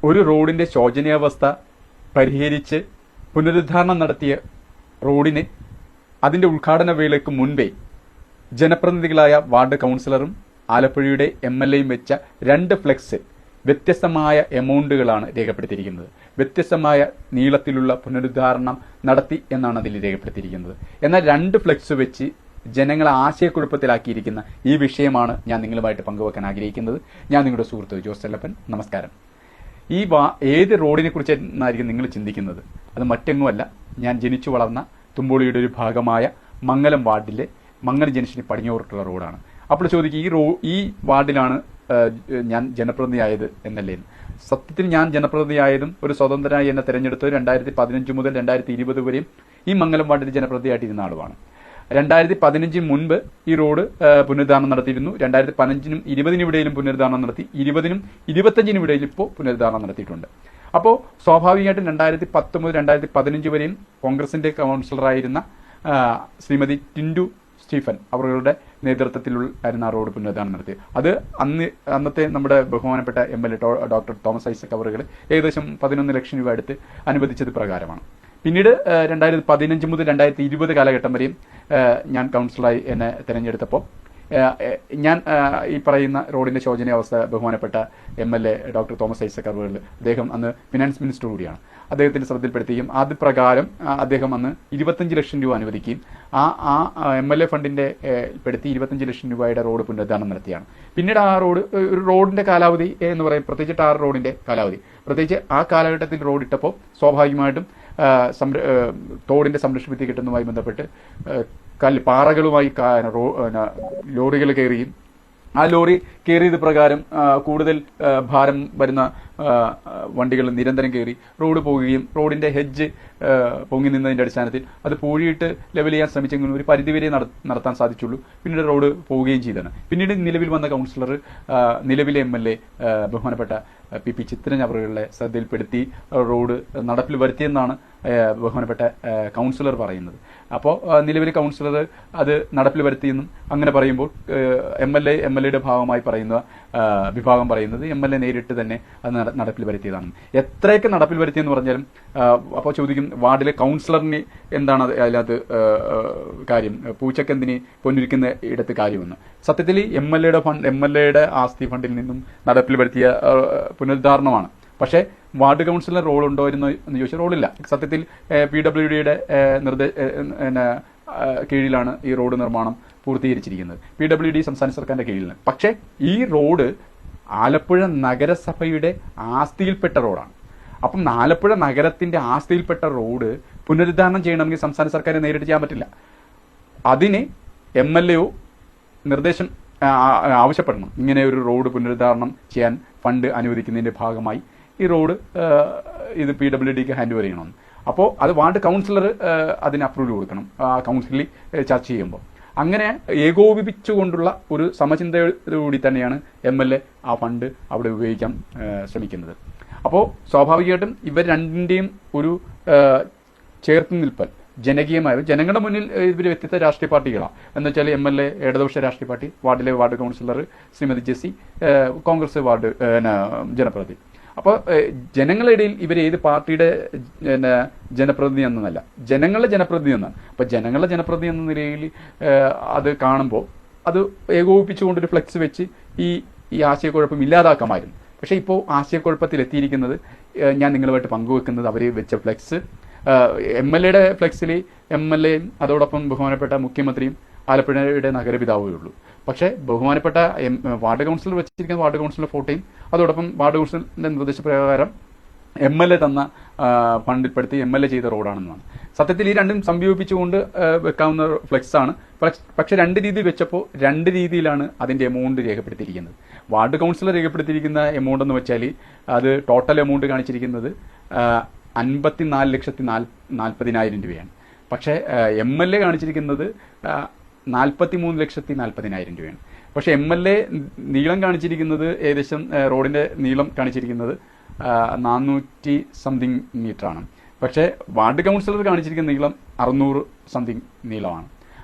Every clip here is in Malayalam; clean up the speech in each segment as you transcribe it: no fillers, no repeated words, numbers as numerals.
ഒരു റോഡിന്റെ ശോചനീയാവസ്ഥ പരിഹരിച്ച് പുനരുദ്ധാരണം നടത്തിയ റോഡിന് അതിന്റെ ഉദ്ഘാടന വേളയ്ക്ക് മുൻപേ ജനപ്രതിനിധികളായ വാർഡ് കൗൺസിലറും ആലപ്പുഴയുടെ MLAയും വെച്ച 2 ഫ്ലെക്സ് വ്യത്യസ്തമായ എമൗണ്ടുകളാണ് രേഖപ്പെടുത്തിയിരിക്കുന്നത്. വ്യത്യസ്തമായ നീളത്തിലുള്ള പുനരുദ്ധാരണം നടത്തി എന്നാണ് അതിൽ രേഖപ്പെടുത്തിയിരിക്കുന്നത്. എന്നാൽ 2 ഫ്ലെക്സ് വെച്ച് ജനങ്ങളെ ആശയക്കുഴപ്പത്തിലാക്കിയിരിക്കുന്ന ഈ വിഷയമാണ് ഞാൻ നിങ്ങളുമായിട്ട് പങ്കുവെക്കാൻ ആഗ്രഹിക്കുന്നത്. ഞാൻ നിങ്ങളുടെ സുഹൃത്ത് ജോസ് ചെല്ലപ്പൻ. നമസ്കാരം. ഏത് റോഡിനെ കുറിച്ചായിരിക്കും നിങ്ങൾ ചിന്തിക്കുന്നത്? അത് മറ്റെങ്ങുമല്ല, ഞാൻ ജനിച്ചു വളർന്ന തുമ്പോളിയുടെ ഒരു ഭാഗമായ മംഗലം വാർഡിലെ മംഗലം ജംഗ്ഷന് പടിഞ്ഞോട്ടുള്ള റോഡാണ്. അപ്പോൾ ചോദിക്കും, ഈ വാർഡിലാണ് ഞാൻ ജനപ്രതിനിധിയായത് എന്നല്ലേ? സത്യത്തിൽ ഞാൻ ജനപ്രതിനിധിയായതും ഒരു സ്വതന്ത്രനായി എന്നെ തെരഞ്ഞെടുത്തത് 2015 മുതൽ 2020 വരെയും ഈ മംഗലം വാർഡിൽ ജനപ്രതിനിധിയായിട്ടിരുന്ന ആളുമാണ്. 2015 മുൻപ് ഈ റോഡ് പുനരുദ്ധാരണം നടത്തിയിരുന്നു. 2015-നും 20-നും ഇടയിലും പുനരുദ്ധാരണം നടത്തി. 20-നും 25-നും ഇടയിൽ ഇപ്പോൾ പുനരുദ്ധാരണം നടത്തിയിട്ടുണ്ട്. അപ്പോൾ സ്വാഭാവികമായിട്ടും 2010 മുതൽ 2015 വരെയും കോൺഗ്രസിന്റെ കൗൺസിലറായിരുന്ന ശ്രീമതി ടിൻഡു സ്റ്റീഫൻ അവരുടെ നേതൃത്വത്തിലായിരുന്ന ആ റോഡ് പുനരുദ്ധാരണം നടത്തി. അത് അന്നത്തെ നമ്മുടെ ബഹുമാനപ്പെട്ട MLA ഡോക്ടർ തോമസ് ഐസക് അവറുകൾ ഏകദേശം 11 ലക്ഷം രൂപ അടുത്ത് അനുവദിച്ചത് പ്രകാരമാണ്. പിന്നീട് 2015 മുതൽ 2020 കാലഘട്ടം വരെയും ഞാൻ കൗൺസിലറായി എന്നെ തെരഞ്ഞെടുത്തപ്പോൾ ഞാൻ ഈ പറയുന്ന റോഡിന്റെ ശോചനീയാവസ്ഥ ബഹുമാനപ്പെട്ട MLA ഡോക്ടർ തോമസ് ഐസക് അവറുകൾ, അദ്ദേഹം അന്ന് ഫിനാൻസ് മിനിസ്റ്റർ കൂടിയാണ്, അദ്ദേഹത്തിന്റെ ശ്രദ്ധയിൽപ്പെടുത്തുകയും അത് പ്രകാരം അദ്ദേഹം അന്ന് 25 ലക്ഷം രൂപ അനുവദിക്കുകയും ആ MLA ഫണ്ടിന്റെ പെടുത്തി 25 ലക്ഷം രൂപയുടെ റോഡ് പുനരുദ്ധാരണം നടത്തിയാണ്. പിന്നീട് ആ ഒരു റോഡിന്റെ കാലാവധി എന്ന് പറയും, പ്രത്യേകിച്ച് ടാർ റോഡിന്റെ കാലാവധി, പ്രത്യേകിച്ച് ആ കാലഘട്ടത്തിൽ റോഡ് ഇട്ടപ്പോൾ സ്വാഭാവികമായിട്ടും തോടിന്റെ സംരക്ഷണത്തിൽ കിട്ടുന്നതുമായി ബന്ധപ്പെട്ട് പാറകളുമായി ലോറികൾ കയറിയും ആ ലോറി കയറിയത് പ്രകാരം കൂടുതൽ ഭാരം വരുന്ന വണ്ടികൾ നിരന്തരം കയറി റോഡ് പോകുകയും റോഡിന്റെ ഹെഡ്ജ് പൊങ്ങി നിന്നതിന്റെ അടിസ്ഥാനത്തിൽ അത് പൂഴിയിട്ട് ലെവൽ ചെയ്യാൻ ശ്രമിച്ചെങ്കിലും ഒരു പരിധിവരെ നടത്താൻ സാധിച്ചുള്ളൂ. പിന്നീട് റോഡ് പോവുകയും ചെയ്തതാണ്. പിന്നീട് നിലവിൽ വന്ന കൗൺസിലർ, നിലവിലെ MLA ബഹുമാനപ്പെട്ട PP ചിത്രൻ അവരുടെ ശ്രദ്ധയിൽപ്പെടുത്തി റോഡ് നടപ്പിൽ വരുത്തിയെന്നാണ് ബഹുമാനപ്പെട്ട കൗൺസിലർ പറയുന്നത്. അപ്പോൾ നിലവിലെ കൗൺസിലർ അത് നടപ്പിൽ വരുത്തിയെന്നും അങ്ങനെ പറയുമ്പോൾ MLAയുടെ ഭാഗമായി പറയുന്ന വിഭാഗം പറയുന്നത് MLA നേരിട്ട് തന്നെ അത് നടപ്പിൽ വരുത്തിയതാണ്. എത്രയൊക്കെ നടപ്പിൽ വരുത്തിയെന്ന് പറഞ്ഞാലും അപ്പോൾ ചോദിക്കും, വാർഡിലെ കൗൺസിലറിന് എന്താണ് അതിനകത്ത് കാര്യം, പൂച്ചക്കെന്തിന് പൊന്നിരിക്കുന്ന ഇടത്ത് കാര്യമെന്ന്. സത്യത്തിൽ MLAയുടെ ആസ്തി ഫണ്ടിൽ നിന്നും നടപ്പിൽ വരുത്തിയ പുനരുദ്ധാരണമാണ്. പക്ഷേ വാർഡ് കൗൺസിലർ റോൾ ഉണ്ടോ എന്ന് ചോദിച്ചാൽ റോളില്ല. സത്യത്തിൽ PWDയുടെ കീഴിലാണ് ഈ റോഡ് നിർമ്മാണം പൂർത്തീകരിച്ചിരിക്കുന്നത്. PWD സംസ്ഥാന സർക്കാരിന്റെ കീഴിലാണ്. പക്ഷേ ഈ റോഡ് ആലപ്പുഴ നഗരസഭയുടെ ആസ്തിയിൽപ്പെട്ട റോഡാണ്. അപ്പം ആലപ്പുഴ നഗരത്തിന്റെ ആസ്തിയിൽപ്പെട്ട റോഡ് പുനരുദ്ധാരണം ചെയ്യണമെങ്കിൽ സംസ്ഥാന സർക്കാരിനെ നേരിട്ട് ചെയ്യാൻ പറ്റില്ല. അതിന് MLAയോ നിർദ്ദേശം ആവശ്യപ്പെടണം. ഇങ്ങനെ ഒരു റോഡ് പുനരുദ്ധാരണം ചെയ്യാൻ ഫണ്ട് അനുവദിക്കുന്നതിന്റെ ഭാഗമായി ഈ റോഡ് ഇത് PWDക്ക് ഹാൻഡ് ഓവർ ചെയ്യണം. അപ്പോൾ അത് വാർഡ് കൗൺസിലർ അതിന് അപ്രൂവൽ കൊടുക്കണം കൗൺസിലിൽ ചർച്ച ചെയ്യുമ്പോൾ. അങ്ങനെ ഏകോപിപ്പിച്ചുകൊണ്ടുള്ള ഒരു സമചിന്തയോടുകൂടി തന്നെയാണ് MLA ആ ഫണ്ട് അവിടെ ഉപയോഗിക്കാൻ ശ്രമിക്കുന്നത്. അപ്പോൾ സ്വാഭാവികമായിട്ടും ഇവർ രണ്ടിന്റെയും ഒരു ചേർത്ത് നിൽപ്പൽ ജനകീയമായ, ജനങ്ങളുടെ മുന്നിൽ ഇവർ വ്യത്യസ്ത രാഷ്ട്രീയ പാർട്ടികളാണ്. എന്ന് വെച്ചാൽ MLA ഇടതുപക്ഷ രാഷ്ട്രീയ പാർട്ടി, വാർഡിലെ ward councillor Shrimati Jessy Congress ward ജനപ്രതിനിധി. അപ്പോൾ ജനങ്ങളുടെ ഇടയിൽ ഇവർ ഏത് പാർട്ടിയുടെ ജനപ്രതിനിധി എന്നല്ല, ജനങ്ങളുടെ ജനപ്രതിനിധി എന്നാണ്. അപ്പൊ ജനങ്ങളുടെ ജനപ്രതിനിധി എന്ന നിലയിൽ അത് കാണുമ്പോൾ അത് ഏകോപിപ്പിച്ചുകൊണ്ടൊരു ഫ്ലെക്സ് വെച്ച് ഈ ആശയക്കുഴപ്പം ഇല്ലാതാക്കാമായിരുന്നു. പക്ഷെ ഇപ്പോൾ ആശയക്കുഴപ്പത്തിൽ എത്തിയിരിക്കുന്നത് ഞാൻ നിങ്ങളുമായിട്ട് പങ്കുവെക്കുന്നത് അവർ വെച്ച ഫ്ലെക്സ്, MLAയുടെ ഫ്ലെക്സിൽ MLAയും അതോടൊപ്പം ബഹുമാനപ്പെട്ട മുഖ്യമന്ത്രിയും ആലപ്പുഴയുടെ നഗരപിതാവേ ഉള്ളൂ. പക്ഷേ ബഹുമാനപ്പെട്ട വാർഡ് കൗൺസിലർ വെച്ചിരിക്കുന്ന വാർഡ് കൗൺസിലർ ഫോട്ടോയും അതോടൊപ്പം വാർഡ് കൗൺസിലറിന്റെ നിർദ്ദേശപ്രകാരം MLA തന്ന ഫണ്ടിൽപ്പെടുത്തി MLA ചെയ്ത റോഡാണെന്നാണ്. സത്യത്തിൽ ഈ രണ്ടും സംയോജിപ്പിച്ചുകൊണ്ട് വെക്കാവുന്ന ഫ്ലെക്സ് ആണ്. പക്ഷെ 2 രീതിയിൽ വെച്ചപ്പോൾ 2 രീതിയിലാണ് അതിന്റെ എമൗണ്ട് രേഖപ്പെടുത്തിയിരിക്കുന്നത്. വാർഡ് കൗൺസിലർ രേഖപ്പെടുത്തിയിരിക്കുന്ന എമൗണ്ട് എന്ന് വെച്ചാൽ അത് ടോട്ടൽ എമൗണ്ട് കാണിച്ചിരിക്കുന്നത് 54,40,000 രൂപയാണ്. പക്ഷേ MLA കാണിച്ചിരിക്കുന്നത് 43,40,000 രൂപയാണ്. പക്ഷെ MLA നീളം കാണിച്ചിരിക്കുന്നത് ഏകദേശം റോഡിന്റെ നീളം കാണിച്ചിരിക്കുന്നത് 400 സംതിങ് മീറ്ററാണ്. പക്ഷേ വാർഡ് കൗൺസിലർ കാണിച്ചിരിക്കുന്ന നീളം 600 സംതിങ് നീളമാണ്,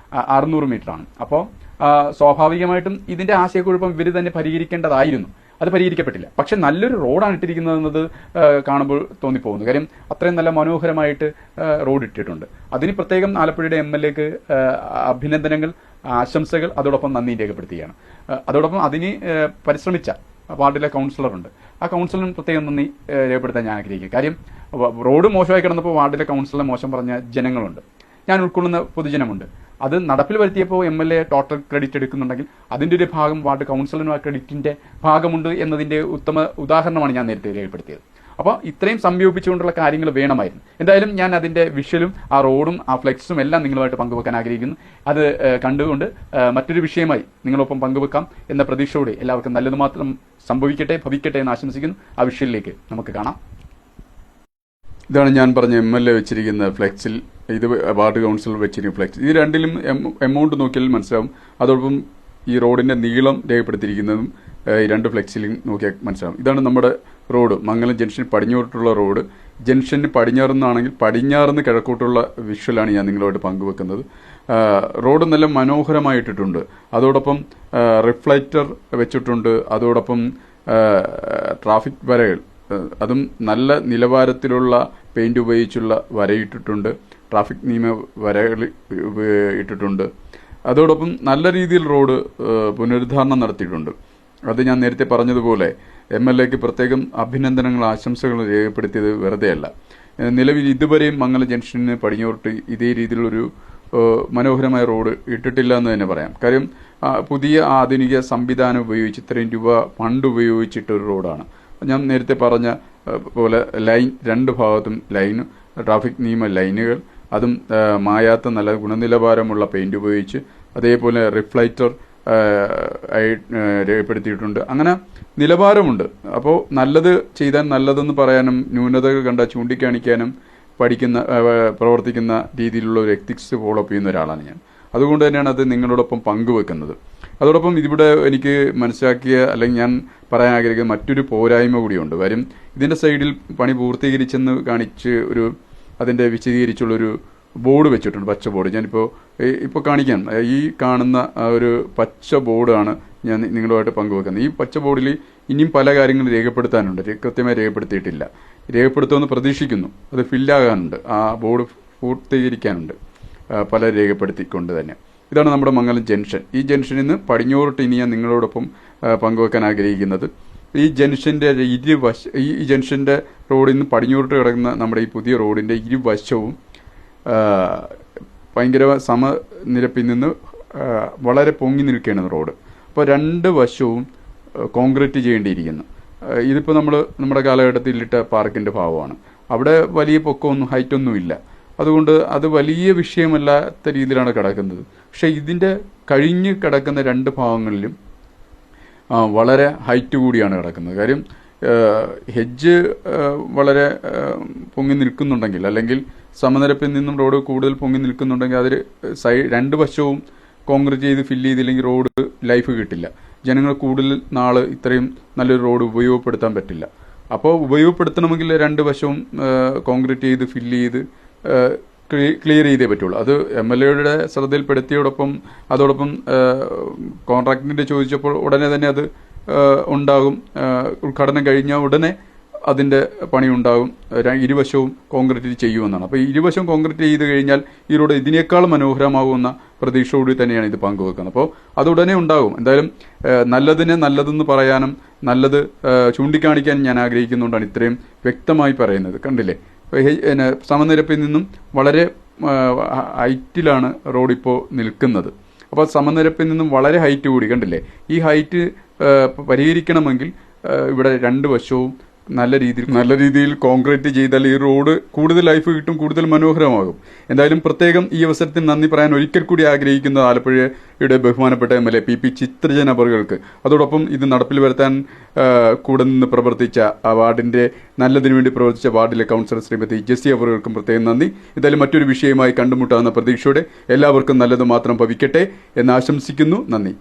600 മീറ്ററാണ്. അപ്പോൾ സ്വാഭാവികമായിട്ടും ഇതിന്റെ ആശയക്കുഴപ്പം ഇവർ തന്നെ പരിഹരിക്കേണ്ടതായിരുന്നു. അത് പരിഹരിക്കപ്പെട്ടില്ല. പക്ഷെ നല്ലൊരു റോഡാണ് ഇട്ടിരിക്കുന്നതെന്നത് കാണുമ്പോൾ തോന്നിപ്പോകുന്നു. കാര്യം അത്രയും നല്ല മനോഹരമായിട്ട് റോഡ് ഇട്ടിട്ടുണ്ട്. അതിന് പ്രത്യേകം ആലപ്പുഴയുടെ MLAക്ക് അഭിനന്ദനങ്ങൾ, ആശംസകൾ, അതോടൊപ്പം നന്ദി രേഖപ്പെടുത്തുകയാണ്. അതോടൊപ്പം അതിന് പരിശ്രമിച്ച വാർഡിലെ കൗൺസിലറുണ്ട്. ആ കൗൺസിലറിന് പ്രത്യേകം നന്ദി രേഖപ്പെടുത്താൻ ഞാൻ ആഗ്രഹിക്കും. കാര്യം റോഡ് മോശമായി കിടന്നപ്പോൾ വാർഡിലെ കൗൺസിലറെ മോശം പറഞ്ഞ ജനങ്ങളുണ്ട്, ഞാൻ ഉൾക്കൊള്ളുന്ന പൊതുജനമുണ്ട്. അത് നടപ്പിൽ വരുത്തിയപ്പോൾ MLA ടോട്ടൽ ക്രെഡിറ്റ് എടുക്കുന്നുണ്ടെങ്കിൽ അതിൻ്റെ ഒരു ഭാഗം വാർഡ് കൗൺസിലറിനും ആ ക്രെഡിറ്റിന്റെ ഭാഗമുണ്ട് എന്നതിന്റെ ഉത്തമ ഉദാഹരണമാണ് ഞാൻ നേരത്തെ രേഖപ്പെടുത്തിയത്. അപ്പോൾ ഇത്രയും സംയോജിപ്പിച്ചുകൊണ്ടുള്ള കാര്യങ്ങൾ വേണമായിരുന്നു. എന്തായാലും ഞാൻ അതിന്റെ വിഷ്വലും ആ റോഡും ആ ഫ്ലെക്സും എല്ലാം നിങ്ങളുമായിട്ട് പങ്കുവെക്കാൻ ആഗ്രഹിക്കുന്നു. അത് കണ്ടുകൊണ്ട് മറ്റൊരു വിഷയമായി നിങ്ങളൊപ്പം പങ്കുവെക്കാം എന്ന പ്രതീക്ഷയോടെ എല്ലാവർക്കും നല്ലത് മാത്രം സംഭവിക്കട്ടെ, ഭവിക്കട്ടെ എന്ന് ആശംസിക്കുന്നു. ആ വിഷയത്തിലേക്ക് നമുക്ക് കാണാം. ഇതാണ് ഞാൻ പറഞ്ഞ MLA വെച്ചിരിക്കുന്ന ഫ്ലെക്സിൽ, ഇത് വാർഡ് കൗൺസിലർ വെച്ചിരിക്കുന്ന ഫ്ലെക്സ്. ഇത് രണ്ടിലും എമൗണ്ട് നോക്കിയാൽ മനസ്സിലാവും. അതോടൊപ്പം ഈ റോഡിന്റെ നീളം രേഖപ്പെടുത്തിയിരിക്കുന്നതും ഈ രണ്ട് ഫ്ലെക്സിലും നോക്കിയാൽ മനസ്സിലാവും. ഇതാണ് നമ്മുടെ റോഡ്, മംഗലം ജംഗ്ഷൻ പടിഞ്ഞോട്ടുള്ള റോഡ്. ജംഗ്ഷന് പടിഞ്ഞാറുനിന്നാണെങ്കിൽ പടിഞ്ഞാറുനിന്ന് കിഴക്കോട്ടുള്ള വിഷ്വലാണ് ഞാൻ നിങ്ങളുമായിട്ട് പങ്കുവെക്കുന്നത്. റോഡ് നല്ല മനോഹരമായിട്ടിട്ടുണ്ട്. അതോടൊപ്പം റിഫ്ലക്റ്റർ വെച്ചിട്ടുണ്ട്. അതോടൊപ്പം ട്രാഫിക് വരകൾ, അതും നല്ല നിലവാരത്തിലുള്ള പെയിന്റ് ഉപയോഗിച്ചുള്ള വരയിട്ടിട്ടുണ്ട്. ട്രാഫിക് നിയമ വരകൾ ഇട്ടിട്ടുണ്ട്. അതോടൊപ്പം നല്ല രീതിയിൽ റോഡ് പുനരുദ്ധാരണം നടത്തിയിട്ടുണ്ട്. അത് ഞാൻ നേരത്തെ പറഞ്ഞതുപോലെ MLAക്ക് പ്രത്യേകം അഭിനന്ദനങ്ങൾ, ആശംസകൾ രേഖപ്പെടുത്തിയത് വെറുതെയല്ല. നിലവിൽ ഇതുവരെയും മംഗലം ജംഗ്ഷന് പടിഞ്ഞോട്ട് ഇതേ രീതിയിലൊരു മനോഹരമായ റോഡ് ഇട്ടിട്ടില്ല എന്ന് തന്നെ പറയാം. കാര്യം പുതിയ ആധുനിക സംവിധാനം ഉപയോഗിച്ച് ഇത്രയും രൂപ ഫണ്ട് ഉപയോഗിച്ചിട്ടൊരു റോഡാണ്. ഞാൻ നേരത്തെ പറഞ്ഞ പോലെ ലൈൻ, രണ്ട് ഭാഗത്തും ലൈൻ, ട്രാഫിക് നിയമ ലൈനുകൾ, അതും മായാത്ത നല്ല ഗുണനിലവാരമുള്ള പെയിന്റ് ഉപയോഗിച്ച്, അതേപോലെ റിഫ്ലക്റ്റർ രേഖപ്പെടുത്തിയിട്ടുണ്ട്. അങ്ങനെ നിലവാരമുണ്ട്. അപ്പോൾ നല്ലത് ചെയ്താൽ നല്ലതെന്ന് പറയാനും ന്യൂനതകൾ കണ്ട ചൂണ്ടിക്കാണിക്കാനും പ്രവർത്തിക്കുന്ന രീതിയിലുള്ള ഒരു എത്തിക്സ് ഫോളോ അപ്പ് ചെയ്യുന്ന ഒരാളാണ് ഞാൻ. അതുകൊണ്ട് തന്നെയാണ് അത് നിങ്ങളോടൊപ്പം പങ്കുവെക്കുന്നത്. അതോടൊപ്പം ഇതിവിടെ എനിക്ക് മനസ്സിലാക്കിയ അല്ലെങ്കിൽ ഞാൻ പറയാൻ ആഗ്രഹിക്കുന്ന മറ്റൊരു പോരായ്മ കൂടിയുണ്ട്. കാര്യം ഇതിന്റെ സൈഡിൽ പണി പൂർത്തീകരിച്ചെന്ന് കാണിച്ച് അതിന്റെ വിശദീകരിച്ചുള്ളൊരു ബോർഡ് വെച്ചിട്ടുണ്ട്, പച്ച ബോർഡ്. ഞാനിപ്പോൾ കാണിക്കാം. ഈ കാണുന്ന ഒരു പച്ച ബോർഡാണ് ഞാൻ നിങ്ങളുമായിട്ട് പങ്കുവെക്കുന്നത്. ഈ പച്ച ബോർഡിൽ ഇനിയും പല കാര്യങ്ങളും രേഖപ്പെടുത്താനുണ്ട്, കൃത്യമായി രേഖപ്പെടുത്തിയിട്ടില്ല. രേഖപ്പെടുത്തുമെന്ന് പ്രതീക്ഷിക്കുന്നു. അത് ഫില്ലാകാനുണ്ട്, ആ ബോർഡ് പൂർത്തീകരിക്കാനുണ്ട്, പല രേഖപ്പെടുത്തിക്കൊണ്ട് തന്നെ. ഇതാണ് നമ്മുടെ മംഗലം ജംഗ്ഷൻ. ഈ ജംഗ്ഷനിൽ നിന്ന് പടിഞ്ഞോട്ട് ഇനി ഞാൻ നിങ്ങളോടൊപ്പം പങ്കുവെക്കാൻ ആഗ്രഹിക്കുന്നത് ഈ ജംഗ്ഷന്റെ ഈ ജംഗ്ഷന്റെ റോഡിൽ നിന്ന് പടിഞ്ഞോട്ട് കിടക്കുന്ന നമ്മുടെ ഈ പുതിയ റോഡിന്റെ ഇരുവശവും ഭയങ്കര സമനിരപ്പിൽ നിന്ന് വളരെ പൊങ്ങി നിൽക്കുകയാണ് റോഡ്. അപ്പോൾ രണ്ട് വശവും കോൺക്രീറ്റ് ചെയ്യേണ്ടിയിരിക്കുന്നു. ഇതിപ്പോൾ നമ്മുടെ കാലഘട്ടത്തിൽ ഇട്ട പാർക്കിന്റെ ഭാഗമാണ്. അവിടെ വലിയ പൊക്കമൊന്നും ഹൈറ്റൊന്നും ഇല്ല. അതുകൊണ്ട് അത് വലിയ വിഷയമല്ലാത്ത രീതിയിലാണ് കിടക്കുന്നത്. പക്ഷെ ഇതിന്റെ കഴിഞ്ഞ് കിടക്കുന്ന രണ്ട് ഭാഗങ്ങളിലും വളരെ ഹൈറ്റ് കൂടിയാണ് കിടക്കുന്നത്. കാര്യം ഹെഡ്ജ് വളരെ പൊങ്ങി നിൽക്കുന്നുണ്ടെങ്കിൽ, അല്ലെങ്കിൽ സമനിരപ്പിൽ നിന്നും റോഡ് കൂടുതൽ പൊങ്ങി നിൽക്കുന്നുണ്ടെങ്കിൽ അതിൽ രണ്ട് വശവും കോൺക്രീറ്റ് ചെയ്ത് ഫില്ല് ചെയ്തില്ലെങ്കിൽ റോഡ് ലൈഫ് കിട്ടില്ല. ജനങ്ങൾ കൂടുതൽ നാള് ഇത്രയും നല്ലൊരു റോഡ് ഉപയോഗപ്പെടുത്താൻ പറ്റില്ല. അപ്പോൾ ഉപയോഗപ്പെടുത്തണമെങ്കിൽ രണ്ട് വശവും കോൺക്രീറ്റ് ചെയ്ത് ഫില്ല് ചെയ്ത് ക്ലിയർ ചെയ്തേ പറ്റുള്ളൂ. അത് MLAയുടെ ശ്രദ്ധയിൽപ്പെടുത്തിയോടൊപ്പം അതോടൊപ്പം കോൺട്രാക്ടിന്റെ ചോദിച്ചപ്പോൾ ഉടനെ തന്നെ അത് ഉണ്ടാകും. ഉദ്ഘാടനം കഴിഞ്ഞ ഉടനെ അതിന്റെ പണി ഉണ്ടാകും. ഇരുവശവും കോൺക്രീറ്റ് ചെയ്യുമെന്നാണ്. അപ്പോൾ ഇരുവശവും കോൺക്രീറ്റ് ചെയ്ത് കഴിഞ്ഞാൽ ഈ റോഡ് ഇതിനേക്കാൾ മനോഹരമാകുമെന്ന പ്രതീക്ഷയോടെ തന്നെയാണ് ഇത് പങ്കുവെക്കുന്നത്. അപ്പോൾ അത് ഉടനെ ഉണ്ടാകും. എന്തായാലും നല്ലതിനെ നല്ലതെന്ന് പറയാനും നല്ലത് ചൂണ്ടിക്കാണിക്കാനും ഞാൻ ആഗ്രഹിക്കുന്നുകൊണ്ടാണ് ഇത്രയും വ്യക്തമായി പറയുന്നത്. കണ്ടില്ലേ, സമനിരപ്പിൽ നിന്നും വളരെ ഹൈറ്റിലാണ് റോഡ് ഇപ്പോൾ നിൽക്കുന്നത്. അപ്പോൾ സമനിരപ്പിൽ നിന്നും വളരെ ഹൈറ്റ് കൂടി, കണ്ടില്ലേ. ഈ ഹൈറ്റ് പരിഹരിക്കണമെങ്കിൽ ഇവിടെ രണ്ട് വശവും നല്ല രീതിയിൽ കോൺക്രീറ്റ് ചെയ്താൽ ഈ റോഡ് കൂടുതൽ ലൈഫ് കിട്ടും, കൂടുതൽ മനോഹരമാകും. എന്തായാലും പ്രത്യേകം ഈ അവസരത്തിൽ നന്ദി പറയാൻ ഒരിക്കൽ കൂടി ആഗ്രഹിക്കുന്ന ആലപ്പുഴയുടെ ബഹുമാനപ്പെട്ട MLA PP ചിത്രജൻ അവറുകൾക്ക്, അതോടൊപ്പം ഇത് നടപ്പിൽ വരുത്താൻ കൂടെ നിന്ന് പ്രവർത്തിച്ച ആ വാർഡിന്റെ നല്ലതിനു വേണ്ടി പ്രവർത്തിച്ച വാർഡിലെ കൗൺസിലർ ശ്രീമതി ജെസ്സി അവറുകൾക്കും പ്രത്യേകം നന്ദി. എന്തായാലും മറ്റൊരു വിഷയമായി കണ്ടുമുട്ടാവുന്ന പ്രതീക്ഷയോടെ എല്ലാവർക്കും നല്ലത് മാത്രം ഭവിക്കട്ടെ എന്ന് ആശംസിക്കുന്നു. നന്ദി.